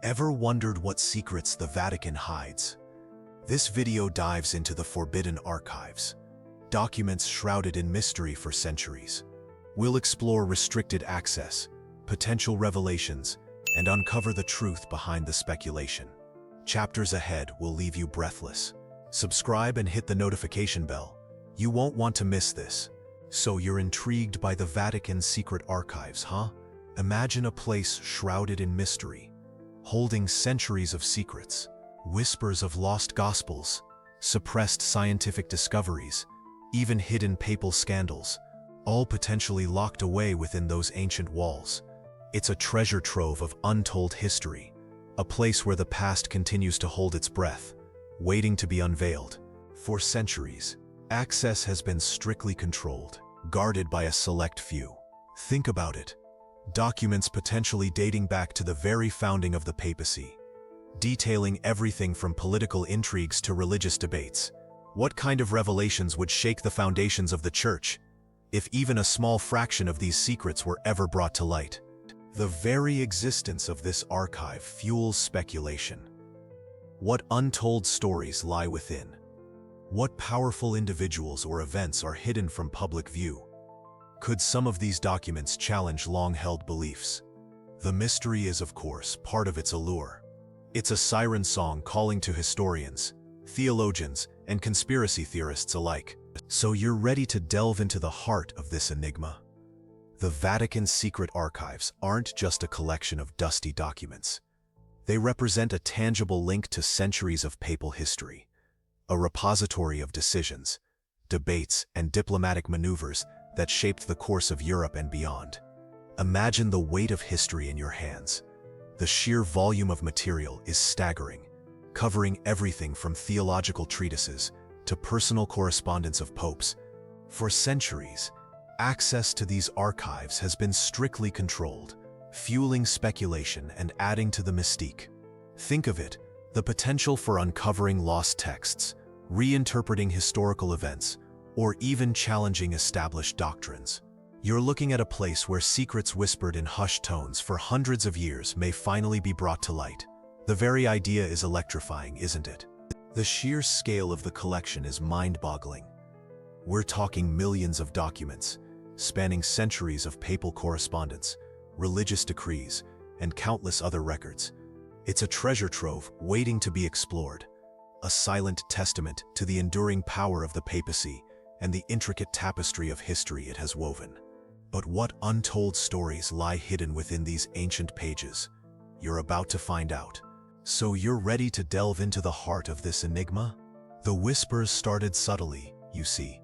Ever wondered what secrets the Vatican hides? This video dives into the forbidden archives, documents shrouded in mystery for centuries. We'll explore restricted access, potential revelations, and uncover the truth behind the speculation. Chapters ahead will leave you breathless. Subscribe and hit the notification bell. You won't want to miss this. So you're intrigued by the Vatican's secret archives, huh? Imagine a place shrouded in mystery, holding centuries of secrets, whispers of lost gospels, suppressed scientific discoveries, even hidden papal scandals, all potentially locked away within those ancient walls. It's a treasure trove of untold history, a place where the past continues to hold its breath, waiting to be unveiled. For centuries, access has been strictly controlled, guarded by a select few. Think about it. Documents potentially dating back to the very founding of the papacy, detailing everything from political intrigues to religious debates. What kind of revelations would shake the foundations of the Church if even a small fraction of these secrets were ever brought to light? The very existence of this archive fuels speculation. What untold stories lie within? What powerful individuals or events are hidden from public view? Could some of these documents challenge long-held beliefs? The mystery is, of course, part of its allure. It's a siren song calling to historians, theologians, and conspiracy theorists alike. So you're ready to delve into the heart of this enigma? The Vatican's secret archives aren't just a collection of dusty documents. They represent a tangible link to centuries of papal history, a repository of decisions, debates, and diplomatic maneuvers that shaped the course of Europe and beyond. Imagine the weight of history in your hands. The sheer volume of material is staggering, covering everything from theological treatises to personal correspondence of popes. For centuries, access to these archives has been strictly controlled, fueling speculation and adding to the mystique. Think of it, the potential for uncovering lost texts, reinterpreting historical events, or even challenging established doctrines. You're looking at a place where secrets whispered in hushed tones for hundreds of years may finally be brought to light. The very idea is electrifying, isn't it? The sheer scale of the collection is mind-boggling. We're talking millions of documents, spanning centuries of papal correspondence, religious decrees, and countless other records. It's a treasure trove waiting to be explored, a silent testament to the enduring power of the papacy and the intricate tapestry of history it has woven. But what untold stories lie hidden within these ancient pages? You're about to find out. So you're ready to delve into the heart of this enigma? The whispers started subtly, you see.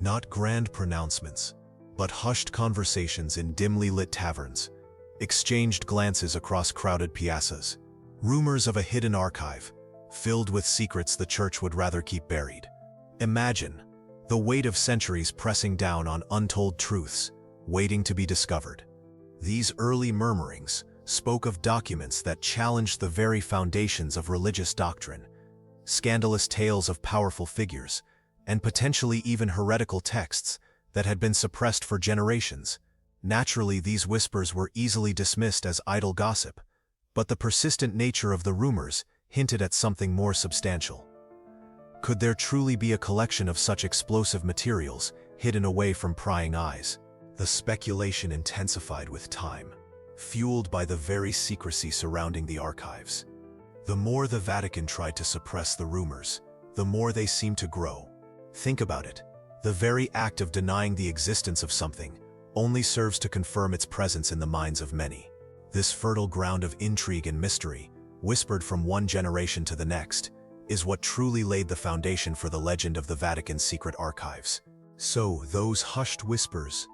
Not grand pronouncements, but hushed conversations in dimly lit taverns, exchanged glances across crowded piazzas, rumors of a hidden archive, filled with secrets the Church would rather keep buried. Imagine the weight of centuries pressing down on untold truths, waiting to be discovered. These early murmurings spoke of documents that challenged the very foundations of religious doctrine, scandalous tales of powerful figures, and potentially even heretical texts that had been suppressed for generations. Naturally, these whispers were easily dismissed as idle gossip, but the persistent nature of the rumors hinted at something more substantial. Could there truly be a collection of such explosive materials hidden away from prying eyes? The speculation intensified with time, fueled by the very secrecy surrounding the archives. The more the Vatican tried to suppress the rumors, the more they seemed to grow. Think about it. The very act of denying the existence of something only serves to confirm its presence in the minds of many. This fertile ground of intrigue and mystery, whispered from one generation to the next, is what truly laid the foundation for the legend of the Vatican's secret archives. So, those hushed whispers,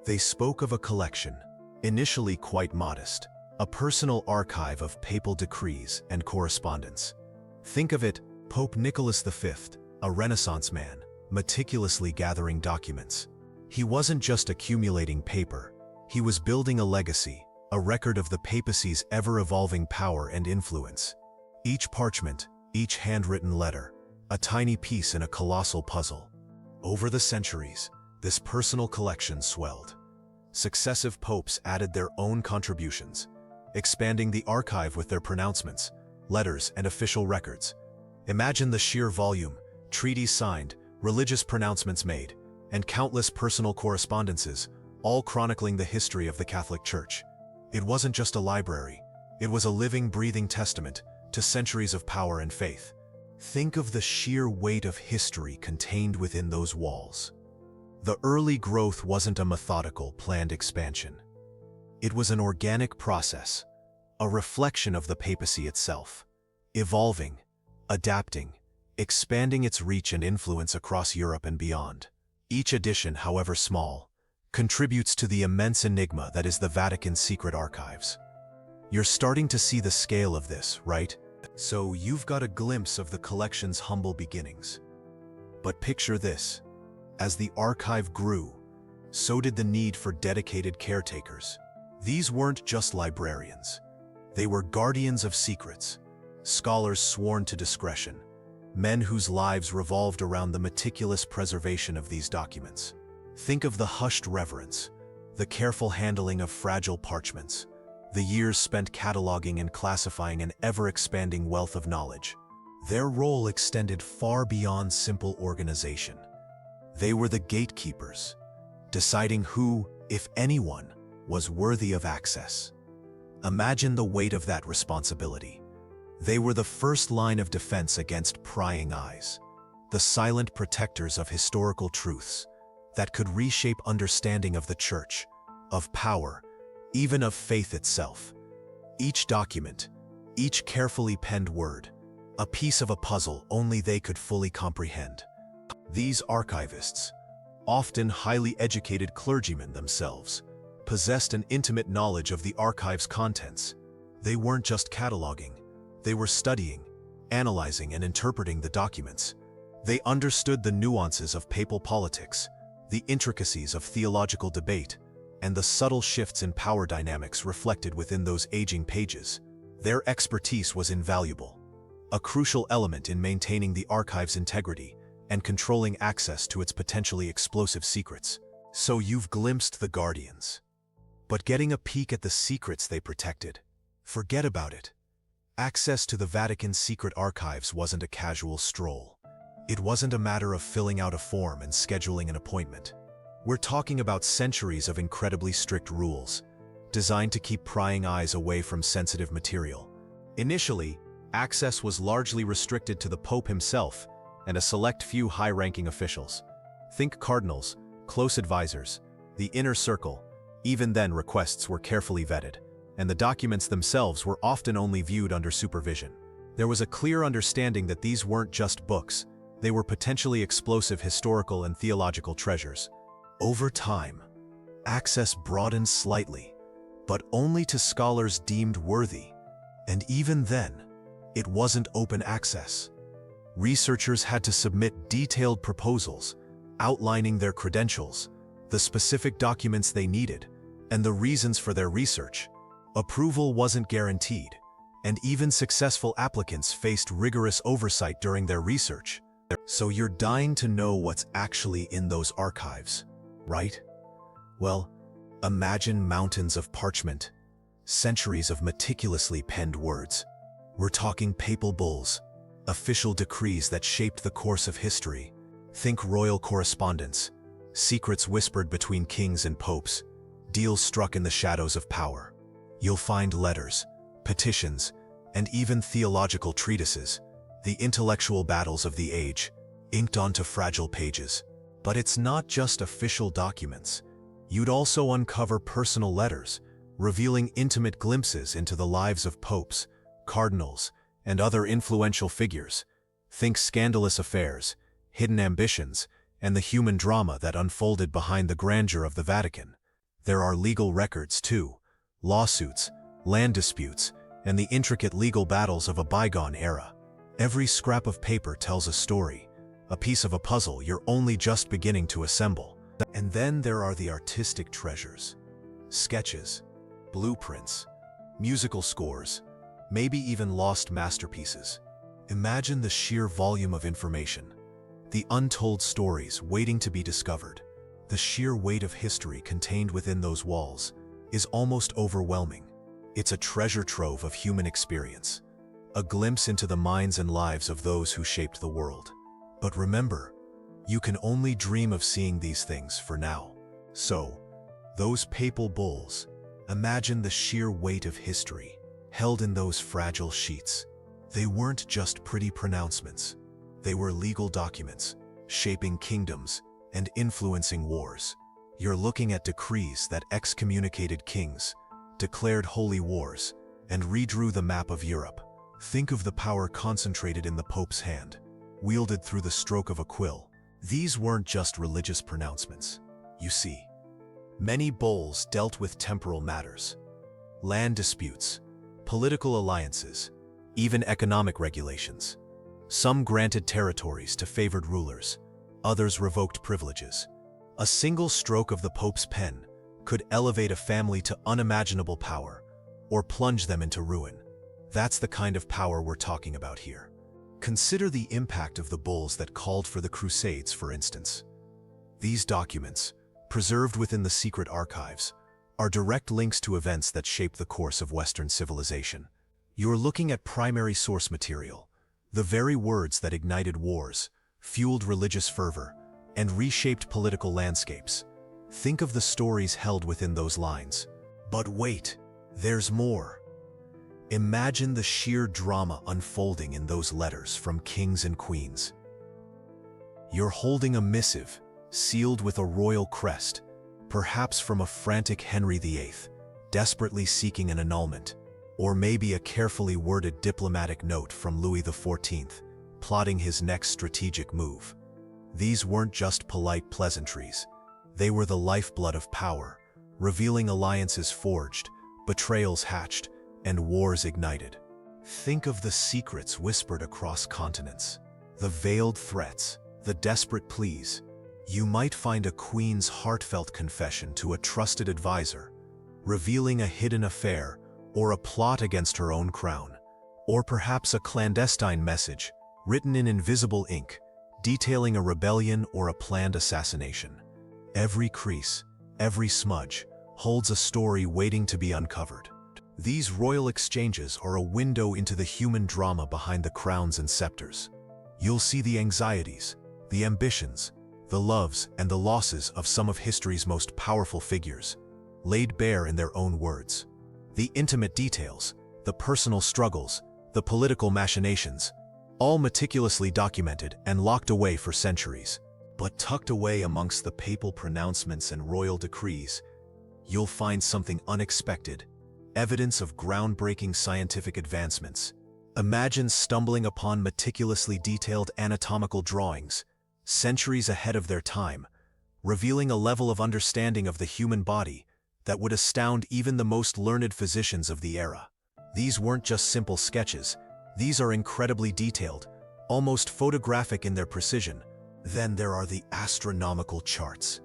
they spoke of a collection, initially quite modest, a personal archive of papal decrees and correspondence. Think of it, Pope Nicholas V, a Renaissance man, meticulously gathering documents. He wasn't just accumulating paper, he was building a legacy, a record of the papacy's ever-evolving power and influence. Each parchment, each handwritten letter, a tiny piece in a colossal puzzle. Over the centuries, this personal collection swelled. Successive popes added their own contributions, expanding the archive with their pronouncements, letters, and official records. Imagine the sheer volume, treaties signed, religious pronouncements made, and countless personal correspondences, all chronicling the history of the Catholic Church. It wasn't just a library, it was a living, breathing testament to centuries of power and faith. Think of the sheer weight of history contained within those walls. The early growth wasn't a methodical, planned expansion. It was an organic process, a reflection of the papacy itself, evolving, adapting, expanding its reach and influence across Europe and beyond. Each edition, however small, contributes to the immense enigma that is the Vatican's secret archives. You're starting to see the scale of this, right? So you've got a glimpse of the collection's humble beginnings. But picture this: as the archive grew, so did the need for dedicated caretakers. These weren't just librarians. They were guardians of secrets, scholars sworn to discretion, men whose lives revolved around the meticulous preservation of these documents. Think of the hushed reverence, the careful handling of fragile parchments, the years spent cataloging and classifying an ever-expanding wealth of knowledge. Their role extended far beyond simple organization. They were the gatekeepers, deciding who, if anyone, was worthy of access. Imagine the weight of that responsibility. They were the first line of defense against prying eyes, the silent protectors of historical truths that could reshape understanding of the Church, of power, even of faith itself. Each document, each carefully penned word, a piece of a puzzle only they could fully comprehend. These archivists, often highly educated clergymen themselves, possessed an intimate knowledge of the archive's contents. They weren't just cataloging, they were studying, analyzing, and interpreting the documents. They understood the nuances of papal politics, the intricacies of theological debate, and the subtle shifts in power dynamics reflected within those aging pages. Their expertise was invaluable, a crucial element in maintaining the archive's integrity and controlling access to its potentially explosive secrets. So you've glimpsed the guardians. But getting a peek at the secrets they protected, forget about it. Access to the Vatican's secret archives wasn't a casual stroll. It wasn't a matter of filling out a form and scheduling an appointment. We're talking about centuries of incredibly strict rules, designed to keep prying eyes away from sensitive material. Initially, access was largely restricted to the Pope himself and a select few high-ranking officials. Think cardinals, close advisors, the inner circle. Even then, requests were carefully vetted, and the documents themselves were often only viewed under supervision. There was a clear understanding that these weren't just books, they were potentially explosive historical and theological treasures. Over time, access broadened slightly, but only to scholars deemed worthy, and even then, it wasn't open access. Researchers had to submit detailed proposals, outlining their credentials, the specific documents they needed, and the reasons for their research. Approval wasn't guaranteed, and even successful applicants faced rigorous oversight during their research. So you're dying to know what's actually in those archives, right? Well, imagine mountains of parchment, centuries of meticulously penned words. We're talking papal bulls, official decrees that shaped the course of history. Think royal correspondence, secrets whispered between kings and popes, deals struck in the shadows of power. You'll find letters, petitions, and even theological treatises, the intellectual battles of the age, inked onto fragile pages. But it's not just official documents. You'd also uncover personal letters, revealing intimate glimpses into the lives of popes, cardinals, and other influential figures. Think scandalous affairs, hidden ambitions, and the human drama that unfolded behind the grandeur of the Vatican. There are legal records too, lawsuits, land disputes, and the intricate legal battles of a bygone era. Every scrap of paper tells a story, a piece of a puzzle you're only just beginning to assemble. And then there are the artistic treasures. Sketches, blueprints, musical scores, maybe even lost masterpieces. Imagine the sheer volume of information, the untold stories waiting to be discovered. The sheer weight of history contained within those walls is almost overwhelming. It's a treasure trove of human experience, a glimpse into the minds and lives of those who shaped the world. But remember, you can only dream of seeing these things for now. So, those papal bulls, imagine the sheer weight of history held in those fragile sheets. They weren't just pretty pronouncements. They were legal documents, shaping kingdoms and influencing wars. You're looking at decrees that excommunicated kings, declared holy wars, and redrew the map of Europe. Think of the power concentrated in the Pope's hand, wielded through the stroke of a quill. These weren't just religious pronouncements. You see, many bulls dealt with temporal matters, land disputes, political alliances, even economic regulations. Some granted territories to favored rulers, others revoked privileges. A single stroke of the Pope's pen could elevate a family to unimaginable power or plunge them into ruin. That's the kind of power we're talking about here. Consider the impact of the bulls that called for the Crusades, for instance. These documents, preserved within the secret archives, are direct links to events that shaped the course of Western civilization. You're looking at primary source material, the very words that ignited wars, fueled religious fervor, and reshaped political landscapes. Think of the stories held within those lines. But wait, there's more. Imagine the sheer drama unfolding in those letters from kings and queens. You're holding a missive, sealed with a royal crest, perhaps from a frantic Henry VIII, desperately seeking an annulment, or maybe a carefully worded diplomatic note from Louis XIV, plotting his next strategic move. These weren't just polite pleasantries. They were the lifeblood of power, revealing alliances forged, betrayals hatched, and wars ignited. Think of the secrets whispered across continents, the veiled threats, the desperate pleas. You might find a queen's heartfelt confession to a trusted advisor, revealing a hidden affair or a plot against her own crown, or perhaps a clandestine message written in invisible ink, detailing a rebellion or a planned assassination. Every crease, every smudge, holds a story waiting to be uncovered. These royal exchanges are a window into the human drama behind the crowns and scepters. You'll see the anxieties, the ambitions, the loves and the losses of some of history's most powerful figures, laid bare in their own words. The intimate details, the personal struggles, the political machinations, all meticulously documented and locked away for centuries. But tucked away amongst the papal pronouncements and royal decrees, you'll find something unexpected, evidence of groundbreaking scientific advancements. Imagine stumbling upon meticulously detailed anatomical drawings, centuries ahead of their time, revealing a level of understanding of the human body that would astound even the most learned physicians of the era. These weren't just simple sketches. These are incredibly detailed, almost photographic in their precision. Then there are the astronomical charts,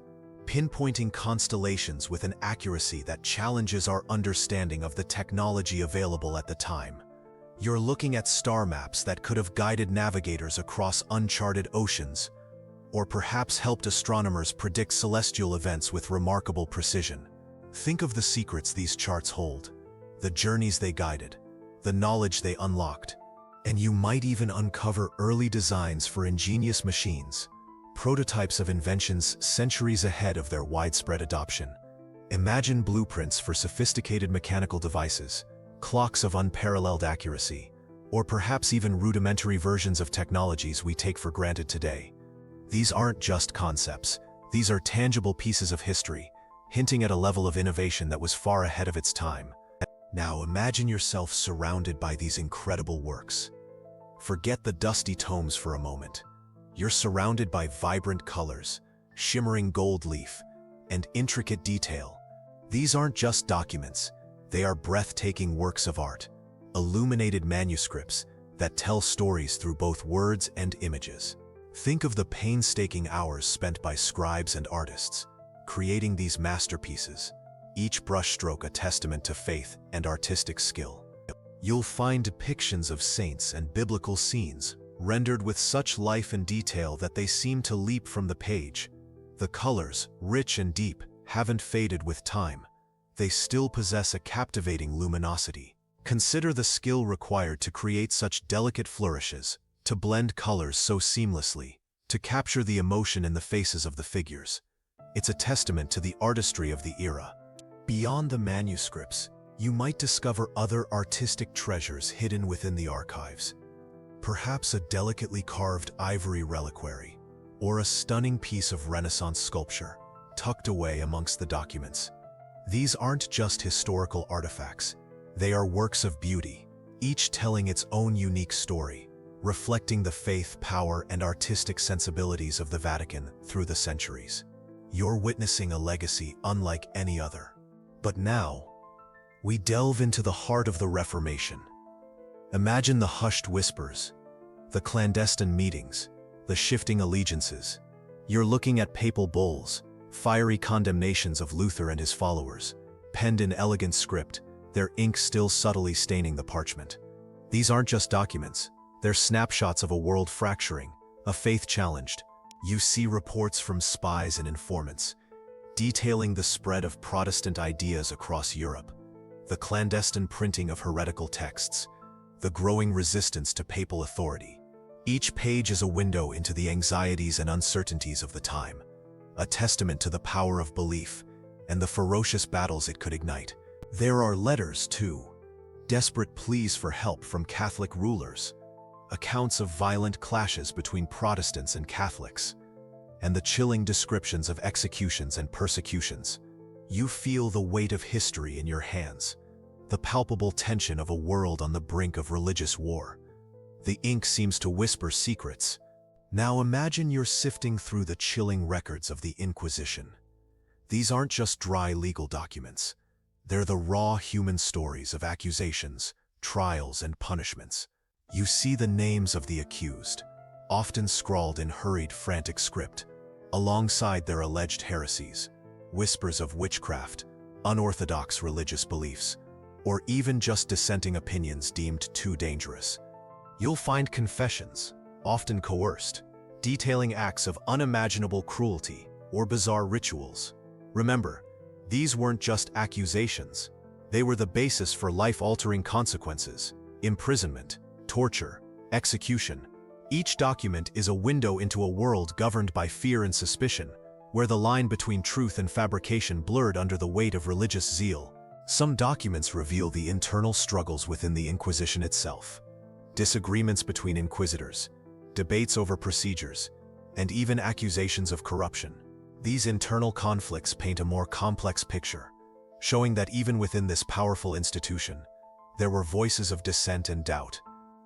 pinpointing constellations with an accuracy that challenges our understanding of the technology available at the time. You're looking at star maps that could have guided navigators across uncharted oceans, or perhaps helped astronomers predict celestial events with remarkable precision. Think of the secrets these charts hold, the journeys they guided, the knowledge they unlocked, and you might even uncover early designs for ingenious machines, prototypes of inventions centuries ahead of their widespread adoption. Imagine blueprints for sophisticated mechanical devices, clocks of unparalleled accuracy, or perhaps even rudimentary versions of technologies we take for granted today. These aren't just concepts. These are tangible pieces of history, hinting at a level of innovation that was far ahead of its time. Now imagine yourself surrounded by these incredible works. Forget the dusty tomes for a moment. You're surrounded by vibrant colors, shimmering gold leaf, and intricate detail. These aren't just documents. They are breathtaking works of art, illuminated manuscripts that tell stories through both words and images. Think of the painstaking hours spent by scribes and artists, creating these masterpieces, each brushstroke a testament to faith and artistic skill. You'll find depictions of saints and biblical scenes, rendered with such life and detail that they seem to leap from the page. The colors, rich and deep, haven't faded with time. they still possess a captivating luminosity. Consider the skill required to create such delicate flourishes, to blend colors so seamlessly, to capture the emotion in the faces of the figures. It's a testament to the artistry of the era. Beyond the manuscripts, you might discover other artistic treasures hidden within the archives. Perhaps a delicately carved ivory reliquary, or a stunning piece of Renaissance sculpture, tucked away amongst the documents. These aren't just historical artifacts. They are works of beauty, each telling its own unique story, reflecting the faith, power, and artistic sensibilities of the Vatican through the centuries. You're witnessing a legacy unlike any other. But now, we delve into the heart of the Reformation. Imagine the hushed whispers, the clandestine meetings, the shifting allegiances. You're looking at papal bulls, fiery condemnations of Luther and his followers, penned in elegant script, their ink still subtly staining the parchment. These aren't just documents, they're snapshots of a world fracturing, a faith challenged. You see reports from spies and informants, detailing the spread of Protestant ideas across Europe, the clandestine printing of heretical texts, the growing resistance to papal authority. Each page is a window into the anxieties and uncertainties of the time, a testament to the power of belief and the ferocious battles it could ignite. There are letters, too, desperate pleas for help from Catholic rulers, accounts of violent clashes between Protestants and Catholics, and the chilling descriptions of executions and persecutions. You feel the weight of history in your hands, the palpable tension of a world on the brink of religious war. The ink seems to whisper secrets. Now imagine you're sifting through the chilling records of the Inquisition. These aren't just dry legal documents. They're the raw human stories of accusations, trials, and punishments. You see the names of the accused, often scrawled in hurried, frantic script, alongside their alleged heresies, whispers of witchcraft, unorthodox religious beliefs, or even just dissenting opinions deemed too dangerous. You'll find confessions, often coerced, detailing acts of unimaginable cruelty or bizarre rituals. Remember, these weren't just accusations. They were the basis for life-altering consequences: imprisonment, torture, execution. Each document is a window into a world governed by fear and suspicion, where the line between truth and fabrication blurred under the weight of religious zeal. Some documents reveal the internal struggles within the Inquisition itself. Disagreements between inquisitors, debates over procedures, and even accusations of corruption. These internal conflicts paint a more complex picture, showing that even within this powerful institution, there were voices of dissent and doubt.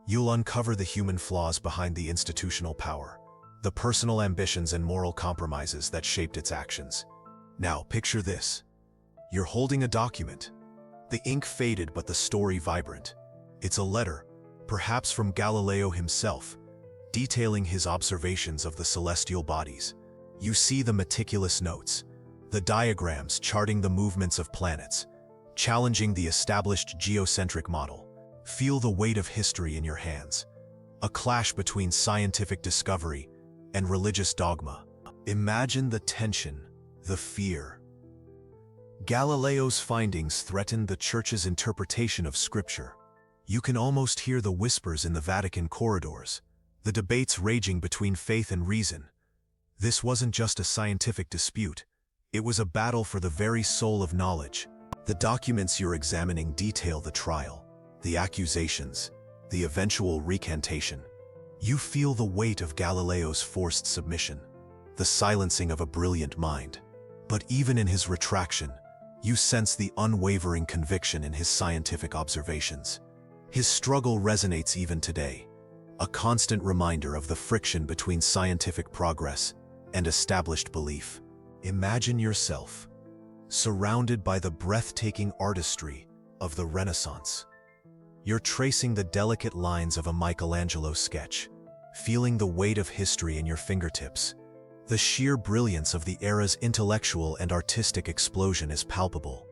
You'll uncover the human flaws behind the institutional power, the personal ambitions and moral compromises that shaped its actions. Now, picture this. You're holding a document. The ink faded, but the story vibrant. It's a letter, perhaps from Galileo himself, detailing his observations of the celestial bodies. You see the meticulous notes, the diagrams charting the movements of planets, challenging the established geocentric model. Feel the weight of history in your hands, a clash between scientific discovery and religious dogma. Imagine the tension, the fear. Galileo's findings threatened the Church's interpretation of Scripture. You can almost hear the whispers in the Vatican corridors, the debates raging between faith and reason. This wasn't just a scientific dispute. It was a battle for the very soul of knowledge. The documents you're examining detail the trial, the accusations, the eventual recantation. You feel the weight of Galileo's forced submission, the silencing of a brilliant mind. But even in his retraction, you sense the unwavering conviction in his scientific observations. His struggle resonates even today, a constant reminder of the friction between scientific progress and established belief. Imagine yourself surrounded by the breathtaking artistry of the Renaissance. You're tracing the delicate lines of a Michelangelo sketch, feeling the weight of history in your fingertips. The sheer brilliance of the era's intellectual and artistic explosion is palpable,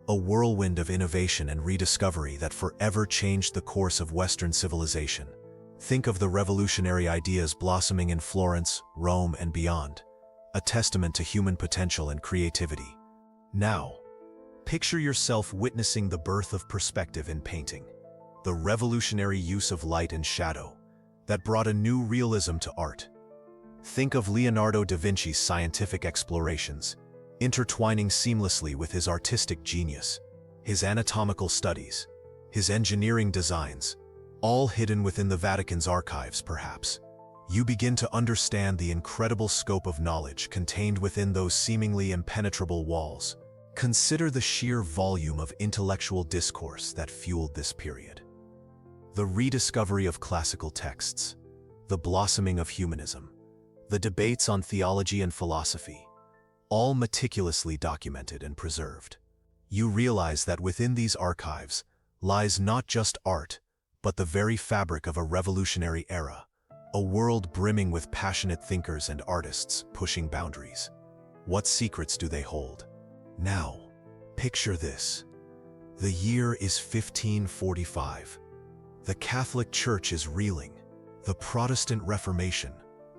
a whirlwind of innovation and rediscovery that forever changed the course of Western civilization. Think of the revolutionary ideas blossoming in Florence, Rome, and beyond, a testament to human potential and creativity. Now, Picture yourself witnessing the birth of perspective in painting, the revolutionary use of light and shadow that brought a new realism to art. Think of Leonardo da Vinci's scientific explorations, intertwining seamlessly with his artistic genius, his anatomical studies, his engineering designs, all hidden within the Vatican's archives, perhaps. You begin to understand the incredible scope of knowledge contained within those seemingly impenetrable walls. Consider the sheer volume of intellectual discourse that fueled this period. The rediscovery of classical texts, the blossoming of humanism, the debates on theology and philosophy, all meticulously documented and preserved. You realize that within these archives lies not just art, but the very fabric of a revolutionary era, a world brimming with passionate thinkers and artists pushing boundaries. What secrets do they hold? Now, picture this. The year is 1545. The Catholic Church is reeling. The Protestant Reformation,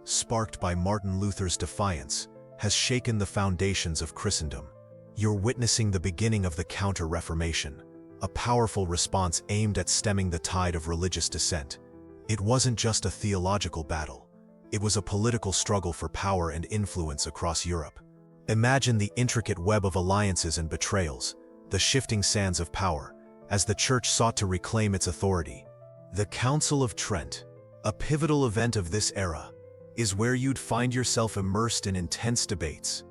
sparked by Martin Luther's defiance, has shaken the foundations of Christendom. You're witnessing the beginning of the Counter-Reformation, a powerful response aimed at stemming the tide of religious dissent. It wasn't just a theological battle. It was a political struggle for power and influence across Europe. Imagine the intricate web of alliances and betrayals, the shifting sands of power, as the Church sought to reclaim its authority. The Council of Trent, a pivotal event of this era, is where you'd find yourself immersed in intense debates.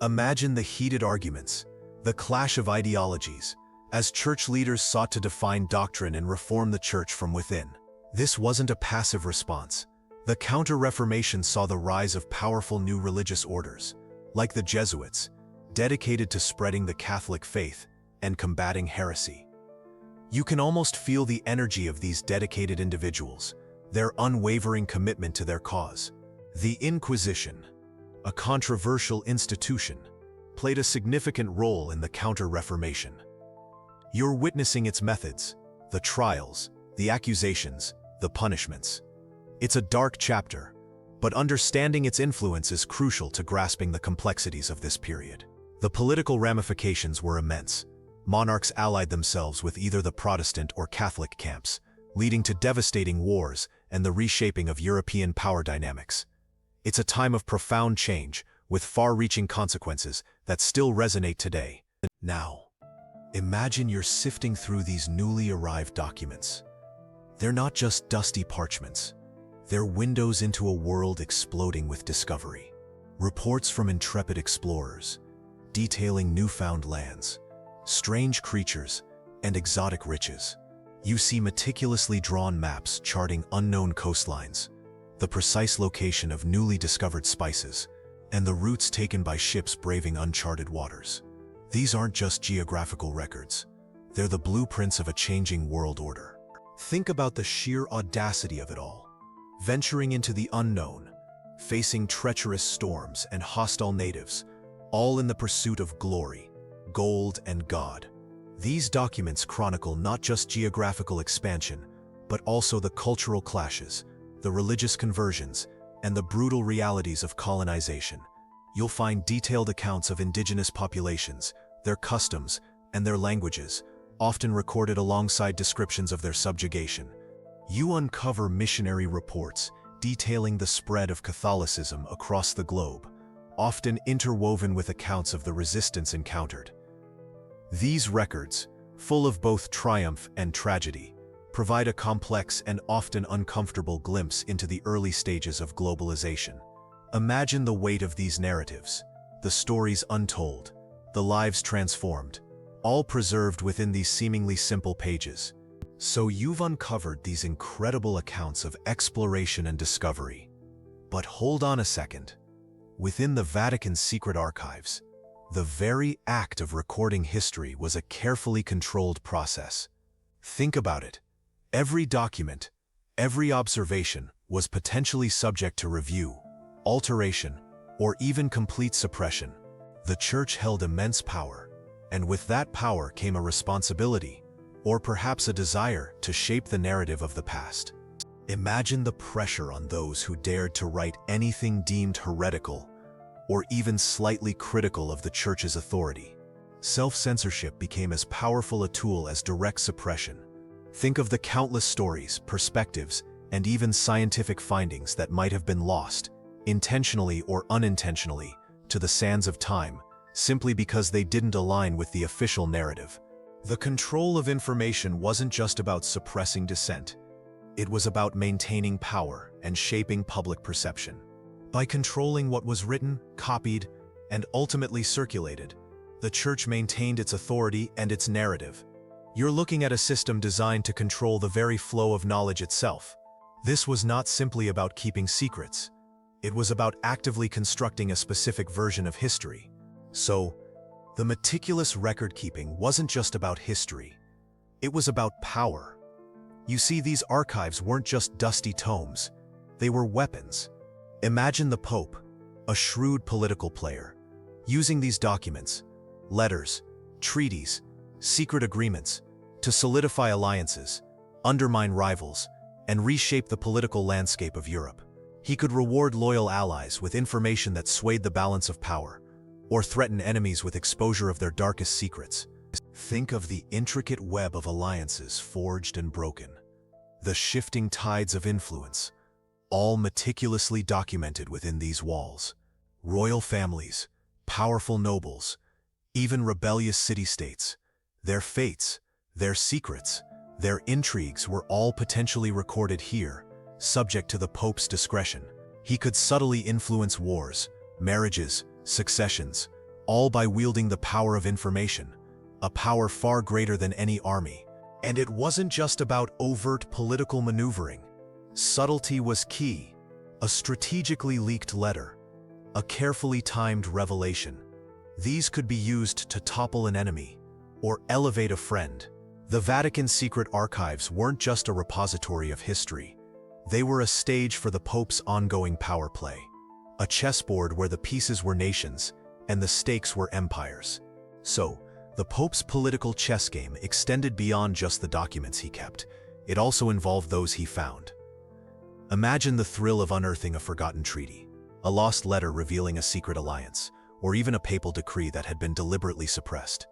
Imagine the heated arguments, the clash of ideologies, as church leaders sought to define doctrine and reform the Church from within. This wasn't a passive response. The Counter-Reformation saw the rise of powerful new religious orders, like the Jesuits, dedicated to spreading the Catholic faith and combating heresy. You can almost feel the energy of these dedicated individuals, their unwavering commitment to their cause. The Inquisition, a controversial institution, played a significant role in the Counter-Reformation. You're witnessing its methods, the trials, the accusations, the punishments. It's a dark chapter, but understanding its influence is crucial to grasping the complexities of this period. The political ramifications were immense. Monarchs allied themselves with either the Protestant or Catholic camps, leading to devastating wars and the reshaping of European power dynamics. It's a time of profound change, with far-reaching consequences that still resonate today. Now, imagine you're sifting through these newly arrived documents. They're not just dusty parchments. They're windows into a world exploding with discovery. Reports from intrepid explorers, detailing newfound lands, strange creatures, and exotic riches. You see meticulously drawn maps charting unknown coastlines, the precise location of newly discovered spices, and the routes taken by ships braving uncharted waters. These aren't just geographical records. They're the blueprints of a changing world order. Think about the sheer audacity of it all. Venturing into the unknown, facing treacherous storms and hostile natives, all in the pursuit of glory, gold, and God. These documents chronicle not just geographical expansion, but also the cultural clashes, the religious conversions, and the brutal realities of colonization. You'll find detailed accounts of indigenous populations, their customs, and their languages, often recorded alongside descriptions of their subjugation. You uncover missionary reports detailing the spread of Catholicism across the globe, often interwoven with accounts of the resistance encountered. These records, full of both triumph and tragedy, provide a complex and often uncomfortable glimpse into the early stages of globalization. Imagine the weight of these narratives, the stories untold, the lives transformed, all preserved within these seemingly simple pages. So you've uncovered these incredible accounts of exploration and discovery. But hold on a second. Within the Vatican's secret archives, the very act of recording history was a carefully controlled process. Think about it. Every document, every observation was potentially subject to review, alteration, or even complete suppression. The Church held immense power, and with that power came a responsibility, or perhaps a desire, to shape the narrative of the past. Imagine the pressure on those who dared to write anything deemed heretical or even slightly critical of the Church's authority. self-censorship became as powerful a tool as direct suppression. Think of the countless stories, perspectives, and even scientific findings that might have been lost, intentionally or unintentionally, to the sands of time, simply because they didn't align with the official narrative. The control of information wasn't just about suppressing dissent. It was about maintaining power and shaping public perception. By controlling what was written, copied, and ultimately circulated, the Church maintained its authority and its narrative. You're looking at a system designed to control the very flow of knowledge itself. This was not simply about keeping secrets. It was about actively constructing a specific version of history. So, the meticulous record-keeping wasn't just about history. It was about power. You see, these archives weren't just dusty tomes. They were weapons. Imagine the Pope, a shrewd political player, using these documents, letters, treaties, secret agreements, to solidify alliances, undermine rivals, and reshape the political landscape of Europe. He could reward loyal allies with information that swayed the balance of power, or threaten enemies with exposure of their darkest secrets. Think of the intricate web of alliances forged and broken, the shifting tides of influence, all meticulously documented within these walls. Royal families, powerful nobles, even rebellious city-states, their fates, their secrets, their intrigues were all potentially recorded here, subject to the Pope's discretion. He could subtly influence wars, marriages, successions, all by wielding the power of information, a power far greater than any army. And it wasn't just about overt political maneuvering. Subtlety was key. A strategically leaked letter, a carefully timed revelation. These could be used to topple an enemy or elevate a friend. The Vatican's secret archives weren't just a repository of history. They were a stage for the Pope's ongoing power play, a chessboard where the pieces were nations and the stakes were empires. So, the Pope's political chess game extended beyond just the documents he kept. It also involved those he found. Imagine the thrill of unearthing a forgotten treaty, a lost letter revealing a secret alliance, or even a papal decree that had been deliberately suppressed.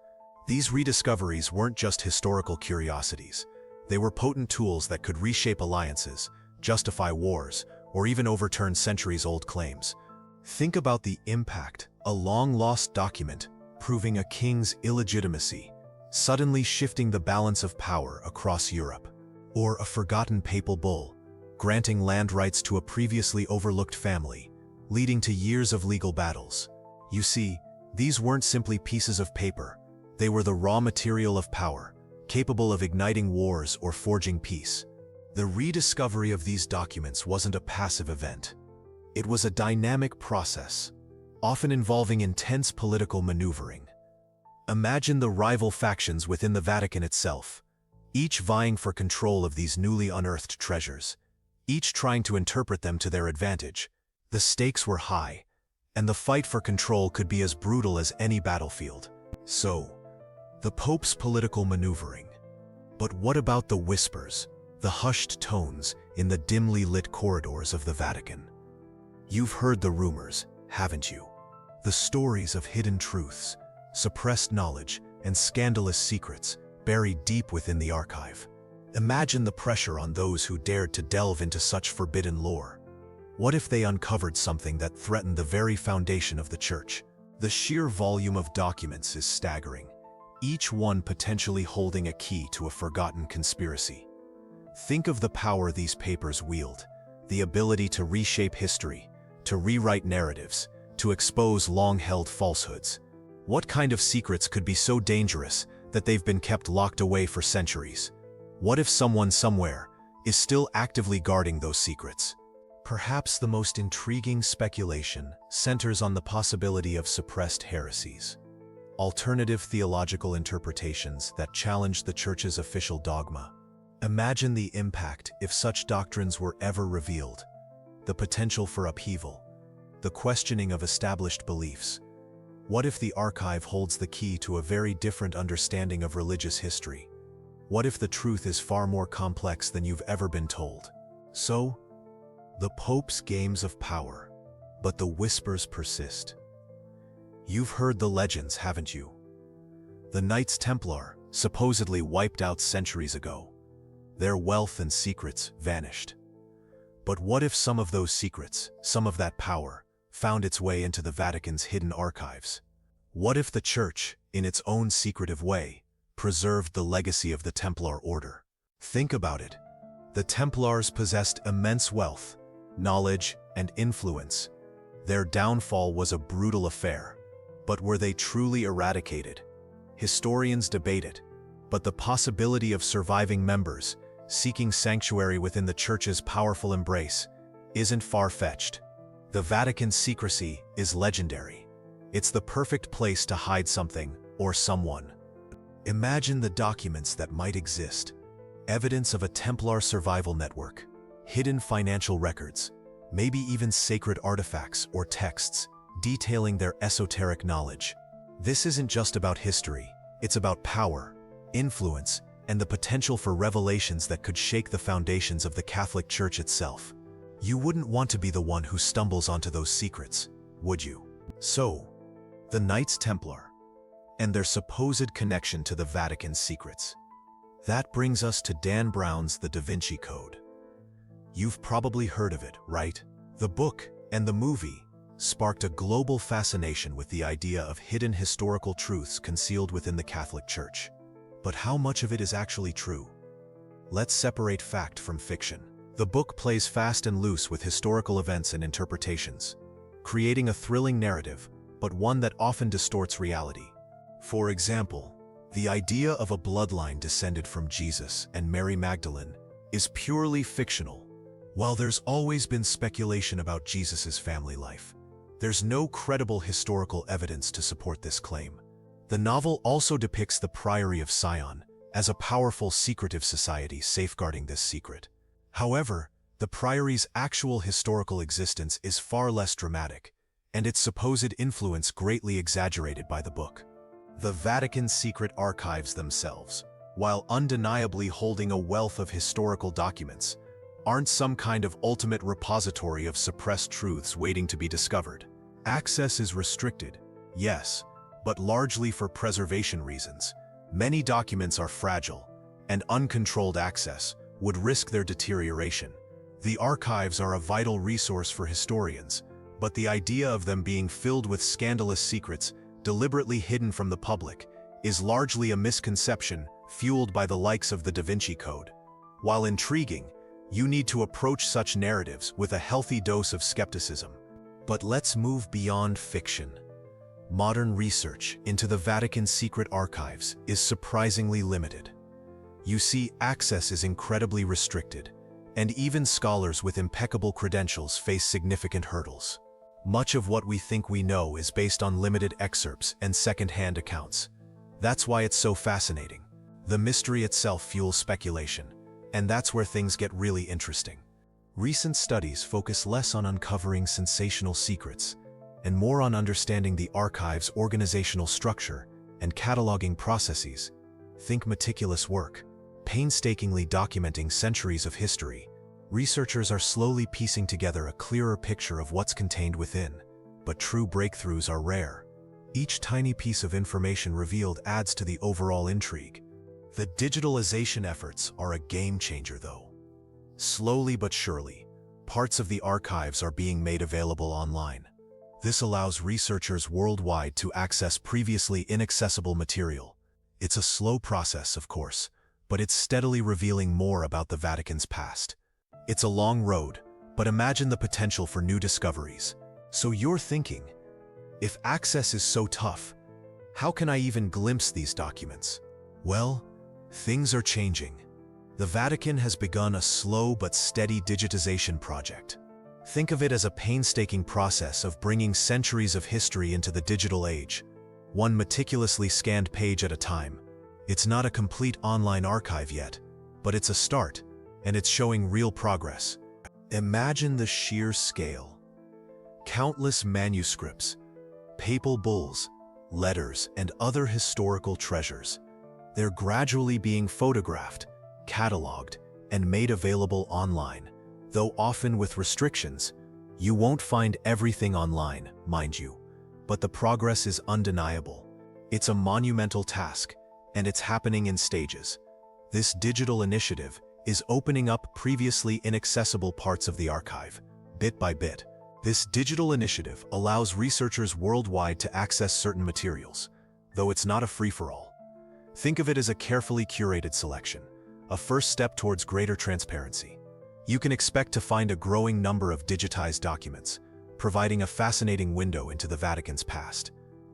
These rediscoveries weren't just historical curiosities. They were potent tools that could reshape alliances, justify wars, or even overturn centuries-old claims. Think about the impact: a long-lost document proving a king's illegitimacy, suddenly shifting the balance of power across Europe, or a forgotten papal bull, granting land rights to a previously overlooked family, leading to years of legal battles. You see, these weren't simply pieces of paper. They were the raw material of power, capable of igniting wars or forging peace. The rediscovery of these documents wasn't a passive event. It was a dynamic process, often involving intense political maneuvering. Imagine the rival factions within the Vatican itself, each vying for control of these newly unearthed treasures, each trying to interpret them to their advantage. The stakes were high, and the fight for control could be as brutal as any battlefield. So, the Pope's political maneuvering. But what about the whispers, the hushed tones in the dimly lit corridors of the Vatican? You've heard the rumors, haven't you? The stories of hidden truths, suppressed knowledge, and scandalous secrets buried deep within the archive. Imagine the pressure on those who dared to delve into such forbidden lore. What if they uncovered something that threatened the very foundation of the Church? The sheer volume of documents is staggering, each one potentially holding a key to a forgotten conspiracy. Think of the power these papers wield, the ability to reshape history, to rewrite narratives, to expose long-held falsehoods. What kind of secrets could be so dangerous that they've been kept locked away for centuries? What if someone somewhere is still actively guarding those secrets? Perhaps the most intriguing speculation centers on the possibility of suppressed heresies, alternative theological interpretations that challenge the Church's official dogma. Imagine the impact if such doctrines were ever revealed, the potential for upheaval, the questioning of established beliefs. What if the archive holds the key to a very different understanding of religious history? What if the truth is far more complex than you've ever been told? So, the Pope's games of power, but the whispers persist. You've heard the legends, haven't you? The Knights Templar supposedly wiped out centuries ago. Their wealth and secrets vanished. But what if some of those secrets, some of that power, found its way into the Vatican's hidden archives? What if the Church, in its own secretive way, preserved the legacy of the Templar Order? Think about it. The Templars possessed immense wealth, knowledge, and influence. Their downfall was a brutal affair. But were they truly eradicated? Historians debate it, but the possibility of surviving members, seeking sanctuary within the Church's powerful embrace, isn't far-fetched. The Vatican's secrecy is legendary. It's the perfect place to hide something or someone. Imagine the documents that might exist. Evidence of a Templar survival network, hidden financial records, maybe even sacred artifacts or texts detailing their esoteric knowledge. This isn't just about history, it's about power, influence, and the potential for revelations that could shake the foundations of the Catholic Church itself. You wouldn't want to be the one who stumbles onto those secrets, would you? So, the Knights Templar, and their supposed connection to the Vatican's secrets. That brings us to Dan Brown's The Da Vinci Code. You've probably heard of it, right? The book and the movie sparked a global fascination with the idea of hidden historical truths concealed within the Catholic Church. But how much of it is actually true? Let's separate fact from fiction. The book plays fast and loose with historical events and interpretations, creating a thrilling narrative, but one that often distorts reality. For example, the idea of a bloodline descended from Jesus and Mary Magdalene is purely fictional. While there's always been speculation about Jesus's family life, there's no credible historical evidence to support this claim. The novel also depicts the Priory of Sion as a powerful secretive society safeguarding this secret. However, the Priory's actual historical existence is far less dramatic, and its supposed influence greatly exaggerated by the book. The Vatican's secret archives themselves, while undeniably holding a wealth of historical documents, aren't some kind of ultimate repository of suppressed truths waiting to be discovered. Access is restricted, yes, but largely for preservation reasons. Many documents are fragile, and uncontrolled access would risk their deterioration. The archives are a vital resource for historians, but the idea of them being filled with scandalous secrets deliberately hidden from the public is largely a misconception fueled by the likes of the Da Vinci Code. While intriguing, you need to approach such narratives with a healthy dose of skepticism. But let's move beyond fiction. Modern research into the Vatican's secret archives is surprisingly limited. You see, access is incredibly restricted, and even scholars with impeccable credentials face significant hurdles. Much of what we think we know is based on limited excerpts and second-hand accounts. That's why it's so fascinating. The mystery itself fuels speculation, and that's where things get really interesting. Recent studies focus less on uncovering sensational secrets and more on understanding the archive's organizational structure and cataloging processes. Think meticulous work, painstakingly documenting centuries of history. Researchers are slowly piecing together a clearer picture of what's contained within, but true breakthroughs are rare. Each tiny piece of information revealed adds to the overall intrigue. The digitalization efforts are a game-changer, though. Slowly but surely, parts of the archives are being made available online. This allows researchers worldwide to access previously inaccessible material. It's a slow process, of course, but it's steadily revealing more about the Vatican's past. It's a long road, but imagine the potential for new discoveries. So you're thinking, if access is so tough, how can I even glimpse these documents? Well, things are changing. The Vatican has begun a slow but steady digitization project. Think of it as a painstaking process of bringing centuries of history into the digital age, one meticulously scanned page at a time. It's not a complete online archive yet, but it's a start, and it's showing real progress. Imagine the sheer scale. Countless manuscripts, papal bulls, letters, and other historical treasures. They're gradually being photographed, cataloged, and made available online. Though often with restrictions, you won't find everything online, mind you, but the progress is undeniable. It's a monumental task, and it's happening in stages. This digital initiative is opening up previously inaccessible parts of the archive, bit by bit. This digital initiative allows researchers worldwide to access certain materials, though it's not a free-for-all. Think of it as a carefully curated selection, a first step towards greater transparency. You can expect to find a growing number of digitized documents, providing a fascinating window into the Vatican's past.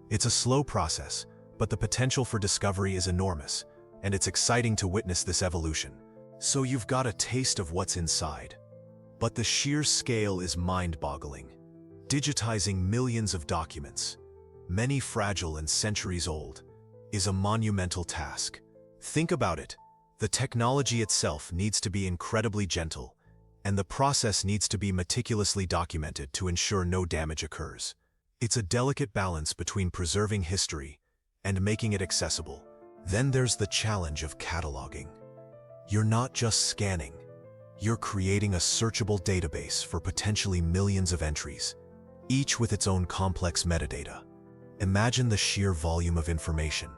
It's a slow process, but the potential for discovery is enormous, and it's exciting to witness this evolution. So you've got a taste of what's inside. But the sheer scale is mind-boggling. Digitizing millions of documents, many fragile and centuries old, is a monumental task. Think about it. The technology itself needs to be incredibly gentle, and the process needs to be meticulously documented to ensure no damage occurs. It's a delicate balance between preserving history and making it accessible. Then there's the challenge of cataloging. You're not just scanning. You're creating a searchable database for potentially millions of entries, each with its own complex metadata. Imagine the sheer volume of information.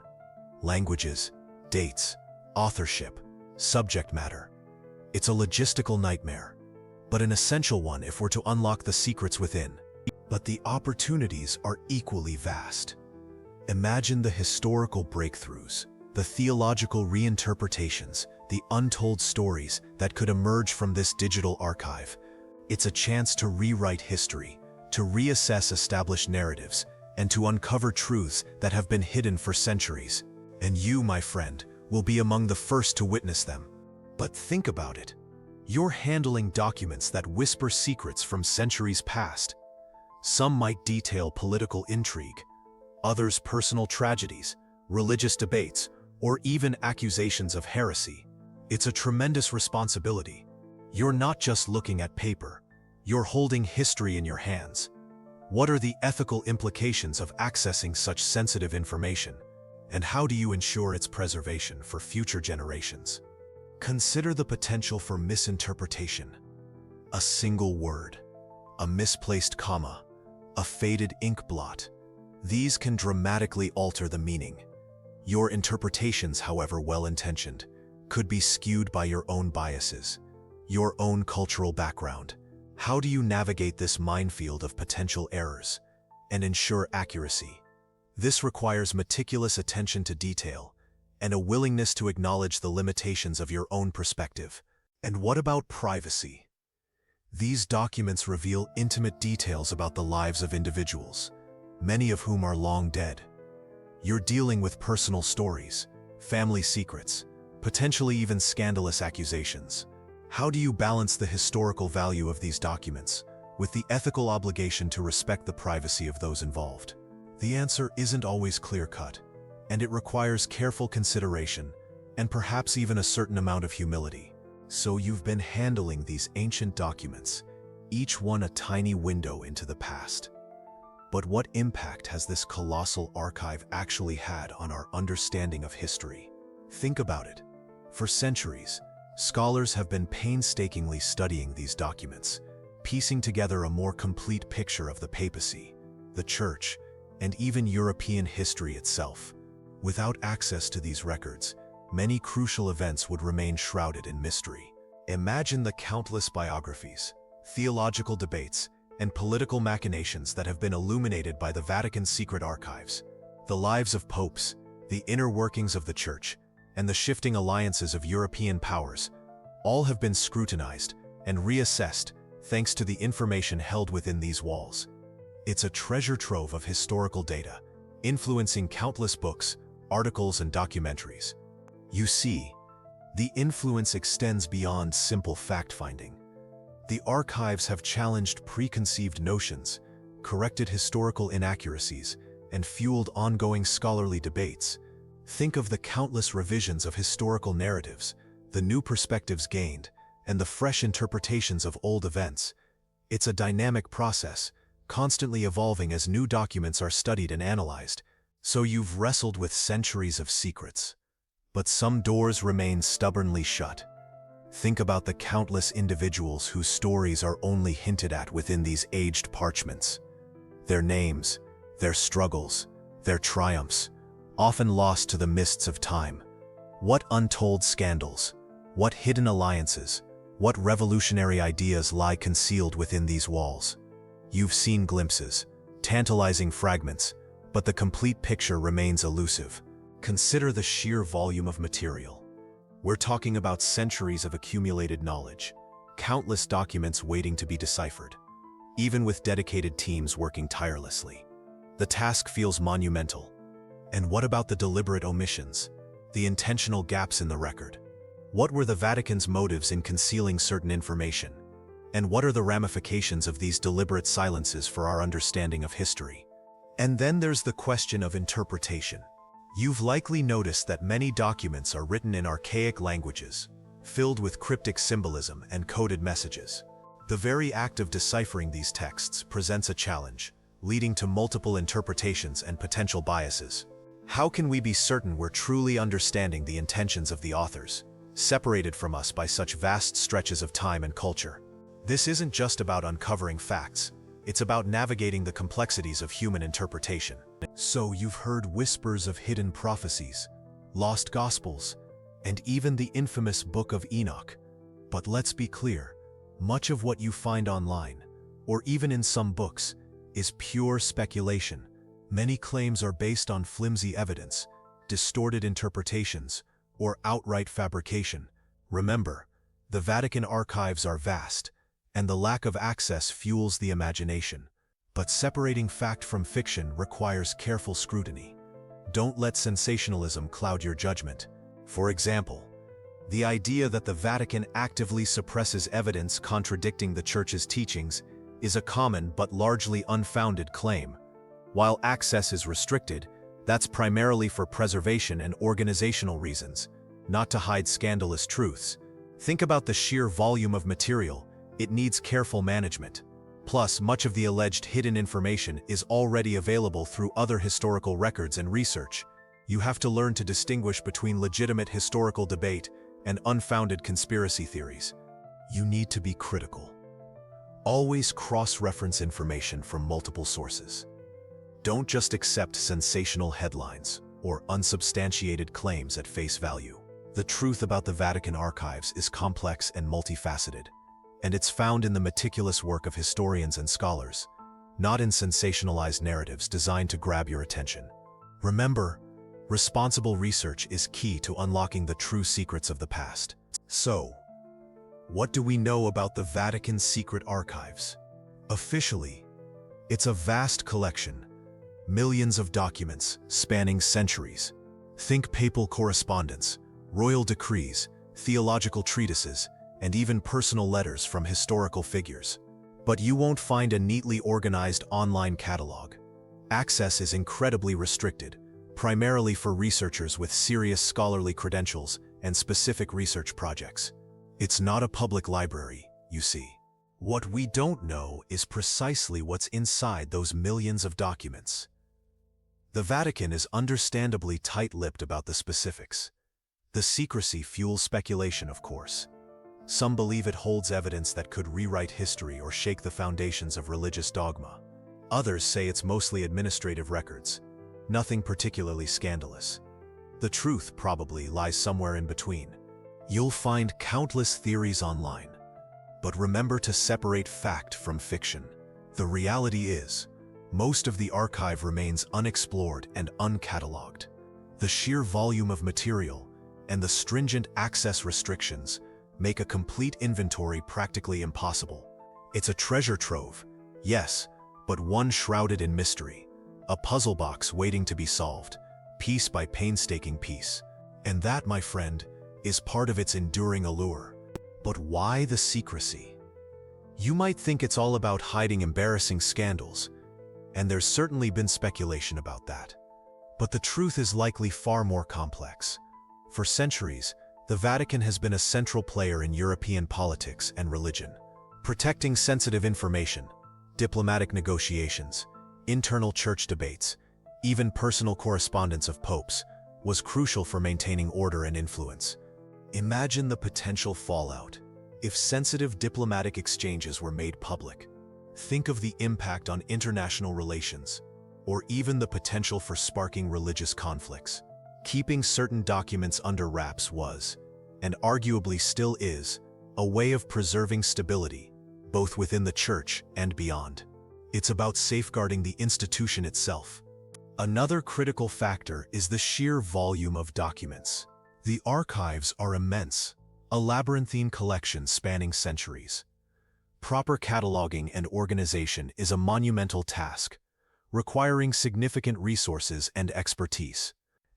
Languages, dates, authorship, subject matter. It's a logistical nightmare, but an essential one if we're to unlock the secrets within. But the opportunities are equally vast. Imagine the historical breakthroughs, the theological reinterpretations, the untold stories that could emerge from this digital archive. It's a chance to rewrite history, to reassess established narratives, and to uncover truths that have been hidden for centuries. And you, my friend, will be among the first to witness them. But think about it. You're handling documents that whisper secrets from centuries past. Some might detail political intrigue, others personal tragedies, religious debates, or even accusations of heresy. It's a tremendous responsibility. You're not just looking at paper, you're holding history in your hands. What are the ethical implications of accessing such sensitive information? And how do you ensure its preservation for future generations? Consider the potential for misinterpretation. A single word, a misplaced comma, a faded ink blot. These can dramatically alter the meaning. Your interpretations, however well-intentioned, could be skewed by your own biases, your own cultural background. How do you navigate this minefield of potential errors and ensure accuracy? This requires meticulous attention to detail and a willingness to acknowledge the limitations of your own perspective. And what about privacy? These documents reveal intimate details about the lives of individuals, many of whom are long dead. You're dealing with personal stories, family secrets, potentially even scandalous accusations. How do you balance the historical value of these documents with the ethical obligation to respect the privacy of those involved? The answer isn't always clear-cut, and it requires careful consideration and perhaps even a certain amount of humility. So you've been handling these ancient documents, each one a tiny window into the past. But what impact has this colossal archive actually had on our understanding of history? Think about it. For centuries, scholars have been painstakingly studying these documents, piecing together a more complete picture of the papacy, the Church, and even European history itself. Without access to these records, many crucial events would remain shrouded in mystery. Imagine the countless biographies, theological debates, and political machinations that have been illuminated by the Vatican's secret archives. The lives of popes, the inner workings of the Church, and the shifting alliances of European powers, all have been scrutinized and reassessed thanks to the information held within these walls. It's a treasure trove of historical data, influencing countless books, articles, and documentaries. You see, the influence extends beyond simple fact-finding. The archives have challenged preconceived notions, corrected historical inaccuracies, and fueled ongoing scholarly debates. Think of the countless revisions of historical narratives, the new perspectives gained, and the fresh interpretations of old events. It's a dynamic process, constantly evolving as new documents are studied and analyzed. So you've wrestled with centuries of secrets, but some doors remain stubbornly shut. Think about the countless individuals whose stories are only hinted at within these aged parchments. Their names, their struggles, their triumphs, often lost to the mists of time. What untold scandals, what hidden alliances, what revolutionary ideas lie concealed within these walls? You've seen glimpses, tantalizing fragments, but the complete picture remains elusive. Consider the sheer volume of material. We're talking about centuries of accumulated knowledge, countless documents waiting to be deciphered, even with dedicated teams working tirelessly. The task feels monumental. And what about the deliberate omissions, the intentional gaps in the record? What were the Vatican's motives in concealing certain information? And what are the ramifications of these deliberate silences for our understanding of history? And then there's the question of interpretation. You've likely noticed that many documents are written in archaic languages, filled with cryptic symbolism and coded messages. The very act of deciphering these texts presents a challenge, leading to multiple interpretations and potential biases. How can we be certain we're truly understanding the intentions of the authors, separated from us by such vast stretches of time and culture? This isn't just about uncovering facts, it's about navigating the complexities of human interpretation. So you've heard whispers of hidden prophecies, lost gospels, and even the infamous Book of Enoch. But let's be clear, much of what you find online, or even in some books, is pure speculation. Many claims are based on flimsy evidence, distorted interpretations, or outright fabrication. Remember, the Vatican archives are vast, and the lack of access fuels the imagination. But separating fact from fiction requires careful scrutiny. Don't let sensationalism cloud your judgment. For example, the idea that the Vatican actively suppresses evidence contradicting the Church's teachings is a common but largely unfounded claim. While access is restricted, that's primarily for preservation and organizational reasons, not to hide scandalous truths. Think about the sheer volume of material. It needs careful management. Plus, much of the alleged hidden information is already available through other historical records and research. You have to learn to distinguish between legitimate historical debate and unfounded conspiracy theories. You need to be critical. Always cross-reference information from multiple sources. Don't just accept sensational headlines or unsubstantiated claims at face value. The truth about the Vatican archives is complex and multifaceted, and it's found in the meticulous work of historians and scholars, not in sensationalized narratives designed to grab your attention. Remember, responsible research is key to unlocking the true secrets of the past. So, what do we know about the Vatican's secret archives? Officially, it's a vast collection, millions of documents spanning centuries. Think papal correspondence, royal decrees, theological treatises, and even personal letters from historical figures. But you won't find a neatly organized online catalog. Access is incredibly restricted, primarily for researchers with serious scholarly credentials and specific research projects. It's not a public library, you see. What we don't know is precisely what's inside those millions of documents. The Vatican is understandably tight-lipped about the specifics. The secrecy fuels speculation, of course. Some believe it holds evidence that could rewrite history or shake the foundations of religious dogma. Others say it's mostly administrative records, nothing particularly scandalous. The truth probably lies somewhere in between. You'll find countless theories online, but remember to separate fact from fiction. The reality is, most of the archive remains unexplored and uncatalogued. The sheer volume of material and the stringent access restrictions make a complete inventory practically impossible. It's a treasure trove, yes, but one shrouded in mystery, a puzzle box waiting to be solved, piece by painstaking piece. And that, my friend, is part of its enduring allure. But why the secrecy? You might think it's all about hiding embarrassing scandals, and there's certainly been speculation about that. But the truth is likely far more complex. For centuries, the Vatican has been a central player in European politics and religion. Protecting sensitive information, diplomatic negotiations, internal church debates, even personal correspondence of popes, was crucial for maintaining order and influence. Imagine the potential fallout if sensitive diplomatic exchanges were made public. Think of the impact on international relations, or even the potential for sparking religious conflicts. Keeping certain documents under wraps was, and arguably still is, a way of preserving stability, both within the church and beyond. It's about safeguarding the institution itself. Another critical factor is the sheer volume of documents. The archives are immense, a labyrinthine collection spanning centuries. Proper cataloging and organization is a monumental task, requiring significant resources and expertise.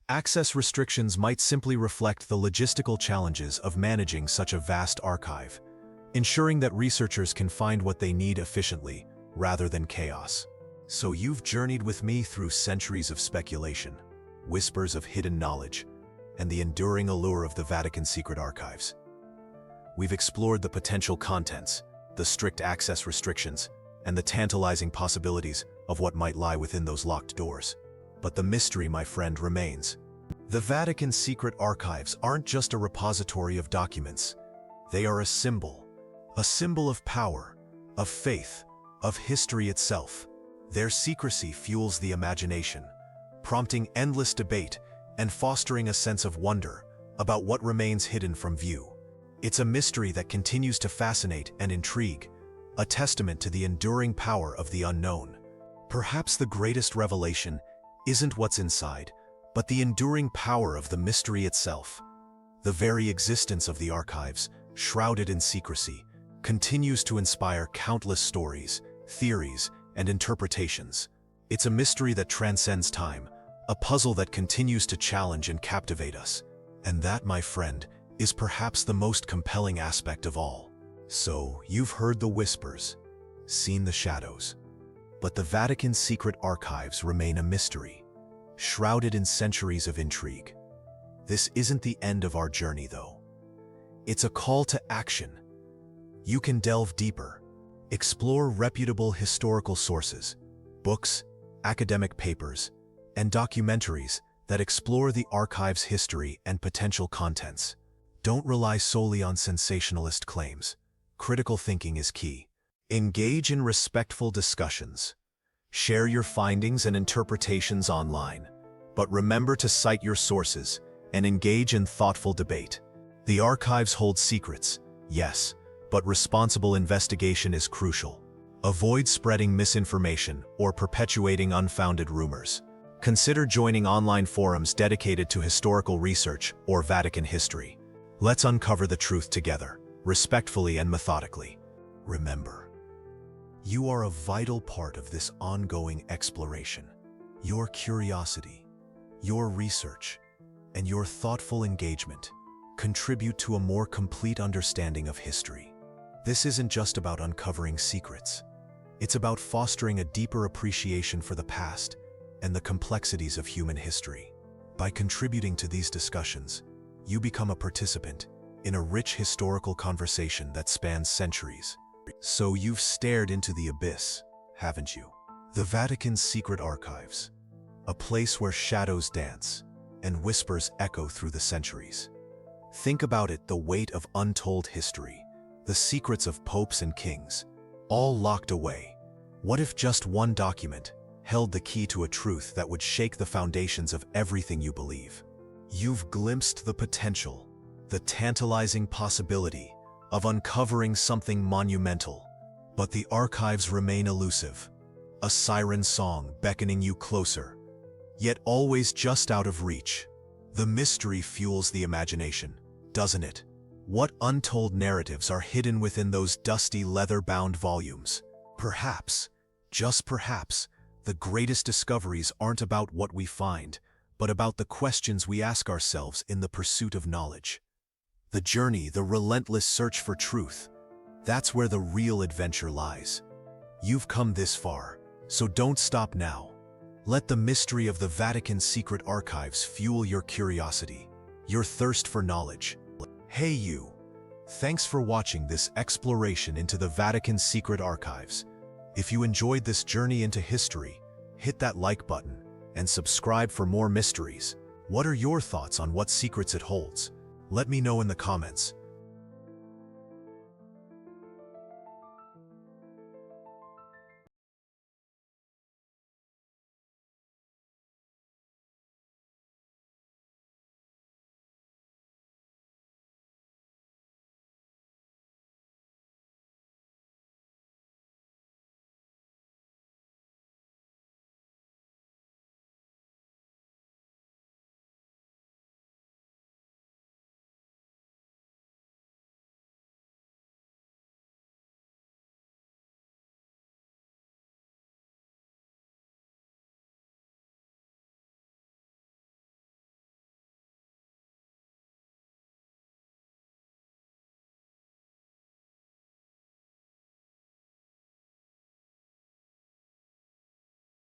Access restrictions might simply reflect the logistical challenges of managing such a vast archive, ensuring that researchers can find what they need efficiently, rather than chaos. So you've journeyed with me through centuries of speculation, whispers of hidden knowledge, and the enduring allure of the Vatican's secret archives. We've explored the potential contents, the strict access restrictions, and the tantalizing possibilities of what might lie within those locked doors. But the mystery, my friend, remains. The Vatican's secret archives aren't just a repository of documents. They are a symbol of power, of faith, of history itself. Their secrecy fuels the imagination, prompting endless debate and fostering a sense of wonder about what remains hidden from view. It's a mystery that continues to fascinate and intrigue, a testament to the enduring power of the unknown. Perhaps the greatest revelation isn't what's inside, but the enduring power of the mystery itself. The very existence of the archives, shrouded in secrecy, continues to inspire countless stories, theories, and interpretations. It's a mystery that transcends time, a puzzle that continues to challenge and captivate us. And that, my friend, is perhaps the most compelling aspect of all. So, you've heard the whispers, seen the shadows. But the Vatican's secret archives remain a mystery, shrouded in centuries of intrigue. This isn't the end of our journey, though. It's a call to action. You can delve deeper, explore reputable historical sources, books, academic papers, and documentaries that explore the archive's history and potential contents. Don't rely solely on sensationalist claims. Critical thinking is key. Engage in respectful discussions. Share your findings and interpretations online, but remember to cite your sources and engage in thoughtful debate. The archives hold secrets, yes, but responsible investigation is crucial. Avoid spreading misinformation or perpetuating unfounded rumors. Consider joining online forums dedicated to historical research or Vatican history. Let's uncover the truth together, respectfully and methodically. Remember, you are a vital part of this ongoing exploration. Your curiosity, your research, and your thoughtful engagement contribute to a more complete understanding of history. This isn't just about uncovering secrets. It's about fostering a deeper appreciation for the past and the complexities of human history. By contributing to these discussions, you become a participant in a rich historical conversation that spans centuries. So you've stared into the abyss, haven't you? The Vatican's secret archives, a place where shadows dance and whispers echo through the centuries. Think about it, the weight of untold history, the secrets of popes and kings, all locked away. What if just one document held the key to a truth that would shake the foundations of everything you believe? You've glimpsed the potential, the tantalizing possibility of uncovering something monumental. But the archives remain elusive, a siren song beckoning you closer, yet always just out of reach. The mystery fuels the imagination, doesn't it? What untold narratives are hidden within those dusty leather-bound volumes? Perhaps, just perhaps, the greatest discoveries aren't about what we find, but about the questions we ask ourselves in the pursuit of knowledge. The journey, the relentless search for truth, that's where the real adventure lies. You've come this far, so don't stop now. Let the mystery of the Vatican's secret archives fuel your curiosity, your thirst for knowledge. Hey you! Thanks for watching this exploration into the Vatican's secret archives. If you enjoyed this journey into history, hit that like button and subscribe for more mysteries. What are your thoughts on what secrets it holds? Let me know in the comments.